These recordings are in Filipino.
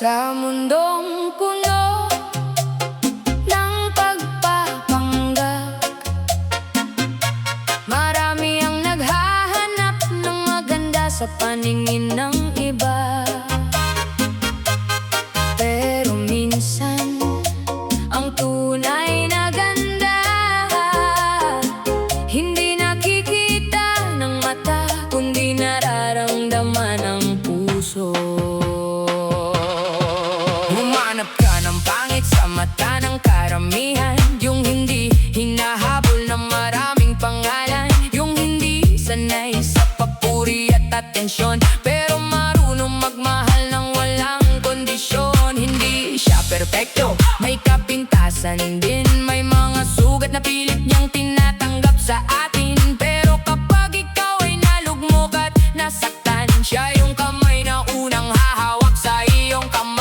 Sa mundong puno ng pagpapanggap, marami ang naghahanap ng maganda sa paningin ng iba. Pero minsan, ang tunay na ganda hindi nakikita ng mata, kundi nararamdaman ng puso. Humanap ka ng pangit sa mata ng karamihan, yung hindi hinahabol ng maraming pangalan, yung hindi sanay sa papuri at atensyon, pero marunong magmahal ng walang kondisyon. Hindi siya perpekto, may kapintasan din, may mga sugat na pilit niyang tinatanggap sa atin. Pero kapag ikaw ay nalugmok at nasaktan, siya yung kamay na unang hahawak sa iyong kamay.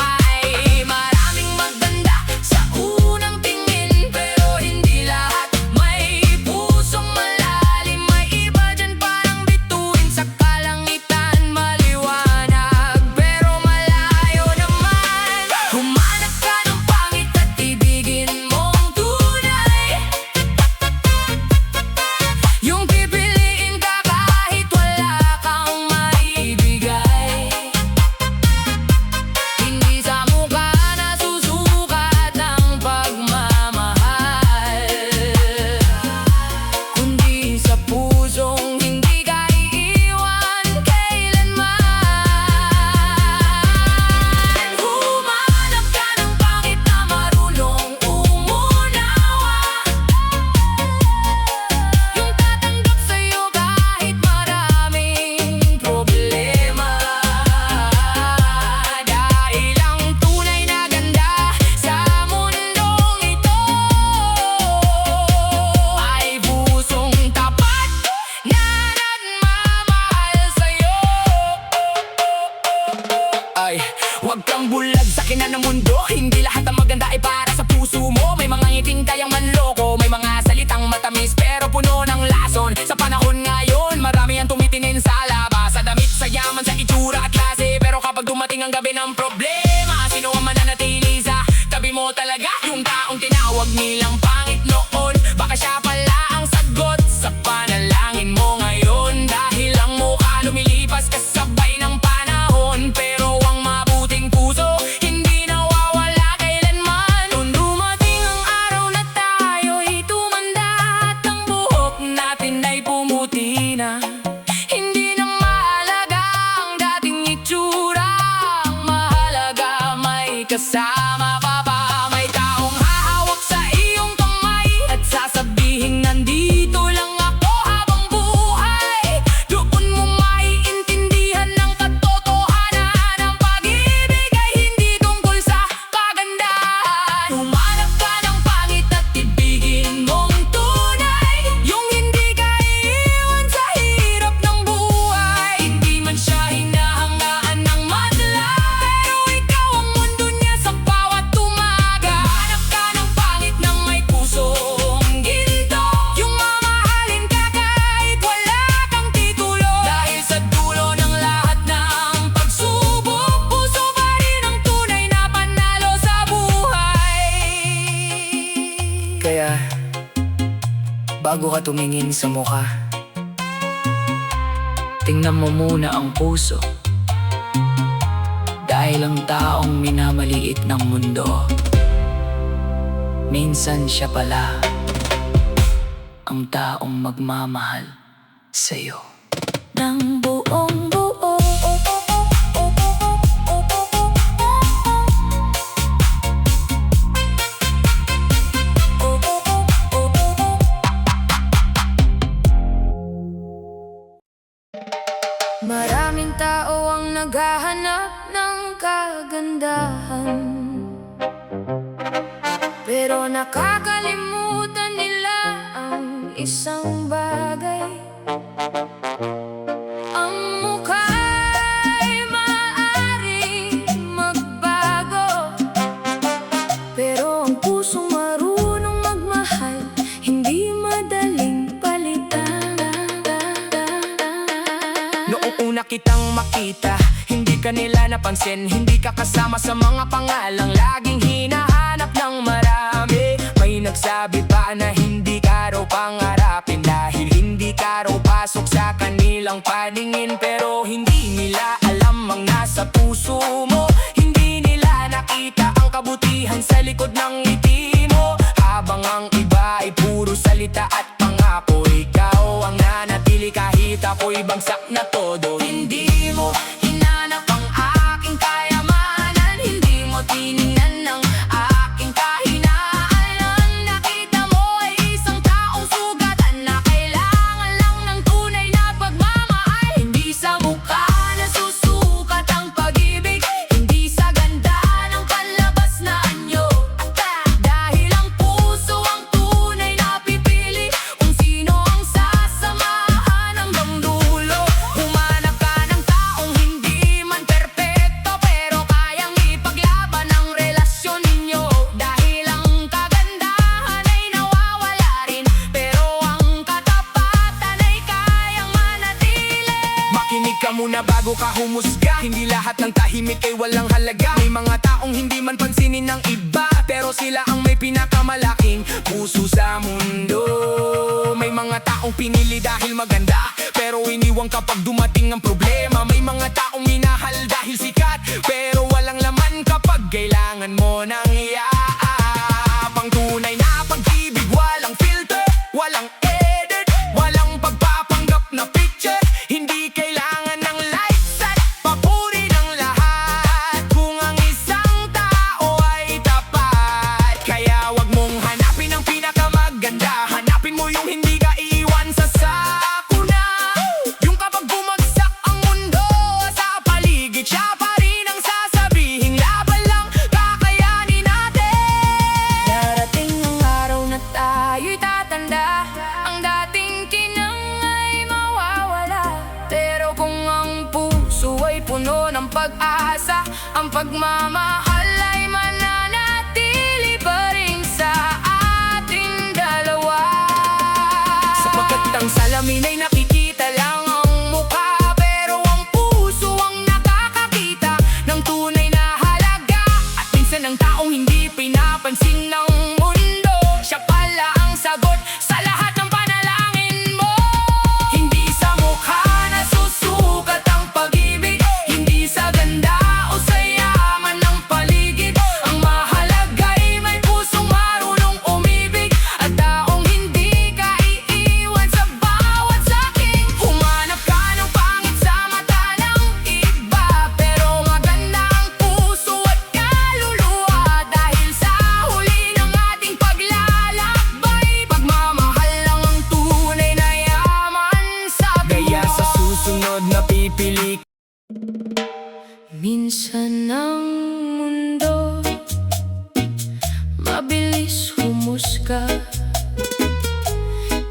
Maraming maganda sa unang tingin, pero hindi lahat may pusong malalim. May iba dyan parang bituin sa kalangitan, maliwanag pero malayo naman. Humanap ka ng pangit at ibigin mong tunay, yung pipiliin ka kahit wala kang maibigay. Hindi sa mukha nasusukat ng pagmamahal, kundi sa pusong hindi ka iiwan kailanman. Humanap ka ng pangit na marunong umunawa, yung tatanggap sa'yo kahit maraming problema. Dahil ang tunay na ganda sa mundong ito ay pusong tapat na nagmamahal sa'yo. Ay, huwag kang bulag sa kina ng mundo, hindi lahat ng maganda ay para sa puso mo. May mga ngiting kayang manloko, may mga salitang matamis pero puno ng lason. Sa panahon ngayon, marami ang tumitingin sa labas, sa damit, sa yaman, sa itsura at klase. Pero kapag dumating ang gabi ng problema, sino ang mananatili sa tabi mo talaga? Yung taong tinawag nilang pangit noon, baka siya pala ang sagot sa panalangin mo ngayon. Dahil ang mukha lumilipas kasabay ng panahon, pero ang mabuting puso hindi nawawala kailanman. Kung dumating ang araw na tayo'y tumanda at ang buhok natin ay pumuti na, hindi na mahalaga ang dating itsura, ang mahalaga may kasama ka pa. May taong hahawak sa iyong kamay at sasabihin nandito lang ako habang buhay. Doon mo maiintindihan ng katotohanan, ang pag-ibig ay hindi tungkol sa kagandahan. Humanap ka ng pangit at ibigin mong tunay, yung hindi ka iiwan sa hirap ng buhay. Hindi man siya hinahangaan ng madla, pero ikaw ang mundo niya sa bawat umaga. Humanap ka ng pangit na may pusong ginto, yung mamahalin ka kahit wala kang titulo. Dahil sa dulo ng lahat ng pagsubok, puso pa rin ang tunay na panalo sa buhay. Kaya, bago ka tumingin sa mukha, tingnan mo muna ang puso. Dahil ang taong minamaliit ng mundo, minsan siya pala ang taong magmamahal sa'yo ng buong buo. Maraming tao ang naghahanap ng kagandahan, pero nakakalimutan nila ang isang bagay. Ang mukha'y maaaring magbago, pero ang pusong marunong magmahal hindi madaling palitan. Noong una kitang makita, hindi ka nila napansin. Hindi ka kasama sa mga pangalang laging hinahanap ng marami. May nagsabi pa na hindi ka raw pangarapin dahil hindi ka raw pasok sa kanilang paningin. Pero hindi nila alam ang nasa puso mo. Hindi nila nakita ang kabutihan sa likod ng ngiti mo. Habang ang iba ay puro salita at pangako, ikaw ang nanatili kahit ako'y bagsak na todo. Hindi mo hinanap ang aking kayamanan, hindi mo tiningnan ang aking kahinaan. Ang nakita mo ay isang taong sugatan na kailangan lang ng tunay na pagmamahal. Hindi sa mukha nasusukat ang pag-ibig, hindi sa ganda ng panlabas na anyo. Dahil ang puso ang tunay na pipili kung sino ang sasamahan hanggang dulo. Humanap ka ng taong hindi man perpekto pero kayang ipaglaban ang relasyon ninyo. Dahil ang kagandahan ay nawawala rin pero ang katapatan ay kayang manatili. Makinig ka muna bago ka humusga, hindi lahat ng tahimik ay walang halaga. May mga taong hindi man pansinin ng iba pero sila ang may pinakamalaking puso sa mundo. May mga taong pinili dahil maganda pero iniwan kapag dumating ang problema. May mga taong minahal dahil sikat pero walang laman kapag kailangan mo ng hiyaap. Ang tunay na pag-ibig walang filter, walang edit, walang pagpapanggap na picture. Hindi kailangan ng likes at papuri ng lahat kung ang isang tao ay tapat. Kaya wag mong hanapin ang pinakamaganda, hanapin mo yung hindi ka iiwan sa sakuna. Yung kapag bumagsak ang mundo sa paligid, siya pa rin ang sasabihing laban lang, kakayanin natin. Darating ang araw na tayo'y tatanda, ang dating kinang ay mawawala. Pero kung ang puso ay puno ng pag-asa, ang pagmamahal ay mananatili pa rin sa ating dalawa. Sapagkat ang salamin ay nakikita lang ang mukha pero ang puso ang nakakakita ng tunay na halaga. At minsan ang taong hindi pinapansin ng mundo, siya pala ang sagot sa lahat ng panalangin mo. Hindi sa mukha nasusukat ang pag-ibig, hindi sa ganda o sa yaman ng paligid. Ang mahalaga ay may pusong marunong umibig at taong hindi ka iiwan sa bawat saking. Humanap ka ng pangit sa mata ng iba pero maganda ang puso at kaluluwa. Dahil sa huli ng ating paglalakbay, pagmamahal lang ang tunay na yaman sa buhay. Kaya sa susunod na pipili. Minsan ang mundo mabilis humusga,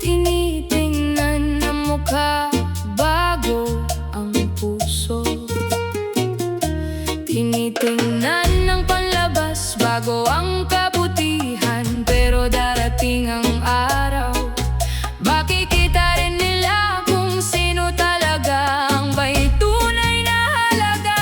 tinitingnan ang mukha bago ang puso. Tinitingnan ang panlabas bago ang kabutihan. Pero darating ang araw, makikita rin nila kung sino talaga ang may tunay na halaga.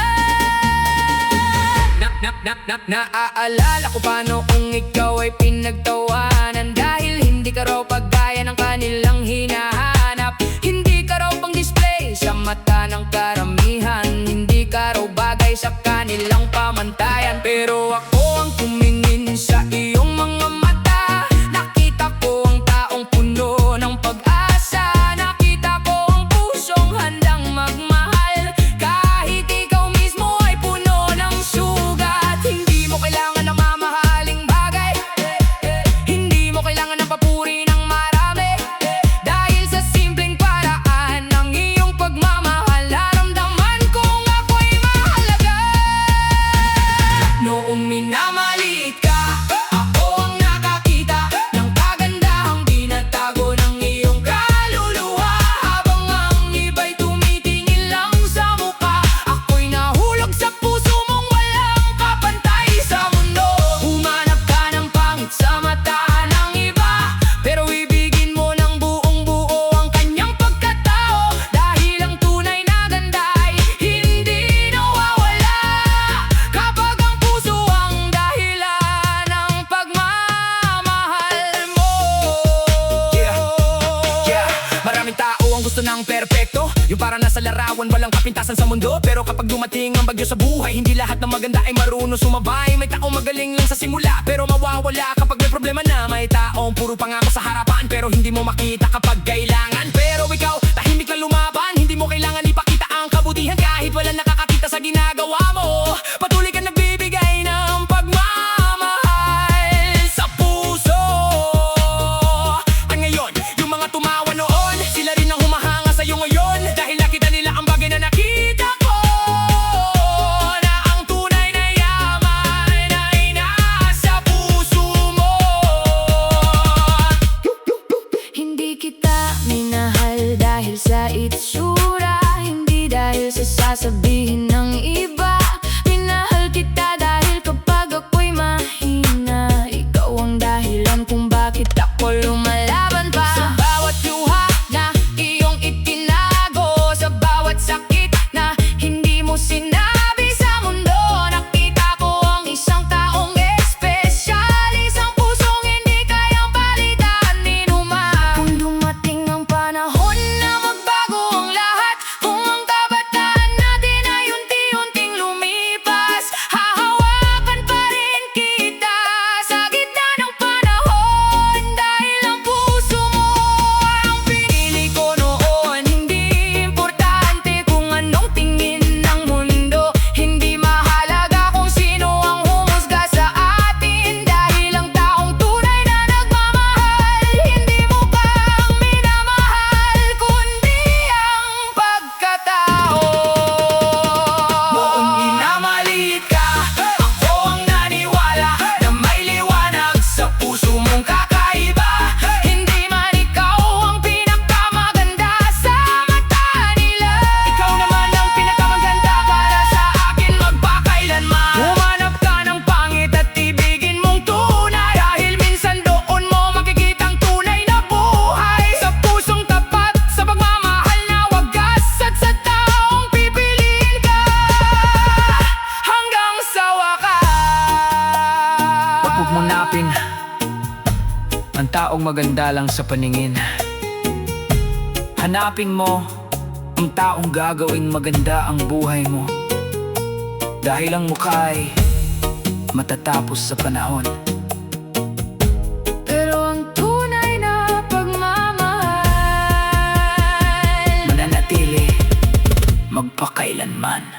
Naaalala ko pa noong ikaw ay pinagtawanan dahil hindi ka raw paggaya ng kanilang hinahanap. Hindi ka raw pang display sa mata ng karamihan, hindi ka raw bagay sa kanilang pamantayan. Pero ako ang tumingin sa iyong mga mata, nakita ko ang taong puno ng pag-asa. Nakita ko ang pusong handang magmahal kahit ikaw mismo ay puno ng sugat. Hindi mo kailangan ng mamahaling bagay, hindi mo kailangan ng papuri ng marami. Dahil sa simpleng paraan ng iyong pagmamahal, naramdaman kong ako'y mahalaga. Noong minamaliit larawan, walang kapintasan sa mundo. Pero kapag dumating ang bagyo sa buhay, hindi lahat ng maganda ay marunong sumabay. May taong magaling lang sa simula, pero mawawala kapag may problema na. May taong puro pangako sa harapan, pero hindi mo makita kapag kailangan. Pero ikaw, tahimik lang lumaban, hindi mo kailangan ipakita ang kabutihan. Kahit wala nakakakita sa ginagawa mo, patuloy ka nagbibigay ng pagmamahal sa puso. At ngayon, yung mga tumawa noon, sila rin ang humahanga sa'yo ngayon. Dahil nakita nila ang bagay na nakita ko, na ang tunay na yaman ay nasa puso mo. Hindi kita minahal dahil sa itsura, hindi dahil sa sasabihin ng iba. Minahal kita dahil kapag ako'y mahina, ikaw ang dahilan kung bakit ako lumalaban pa. Sa bawat luha na iyong itinago, sa bawat sakit na hindi mo sinabi sa mundo, nakita ko ang isang taong espesyal, isang pusong hindi kayang palitan ni Numa. Kung dumating ang panahon na magbago ang lahat, kung ang kabataan natin ay unti-unting lumipas, hahawakan pa rin kita sa gitna ng panahon. Dahil ang puso mo ang pinili ko noon. Hindi importante kung anong tingin ng mundo, hindi mahalaga kung sino ang humusga sa atin. Dahil ang taong tunay na nagmamahal, hindi mo kang minamahal, kundi ang pagkatao. Noong inamaliit ka, ako ang naniwala na may liwanag sa puso mong kakaiba. Hindi man ikaw ang pinakamaganda sa mata nila, Ikaw naman ang pinakamaganda para sa akin magpakailanman. Humanap ka ng pangit at ibigin mong tunay, dahil minsan doon mo makikitang tunay na buhay. Sa pusong tapat, sa pagmamahal na wagas, at sa taong pipiliin ka hanggang sa wakas. Huwag mo napin ang taong maganda lang sa paningin. Hanapin mo ang taong gagawing maganda ang buhay mo, dahil ang mukha ay matatapos sa panahon. pero ang tunay na pagmamahal Mananatili magpakailanman.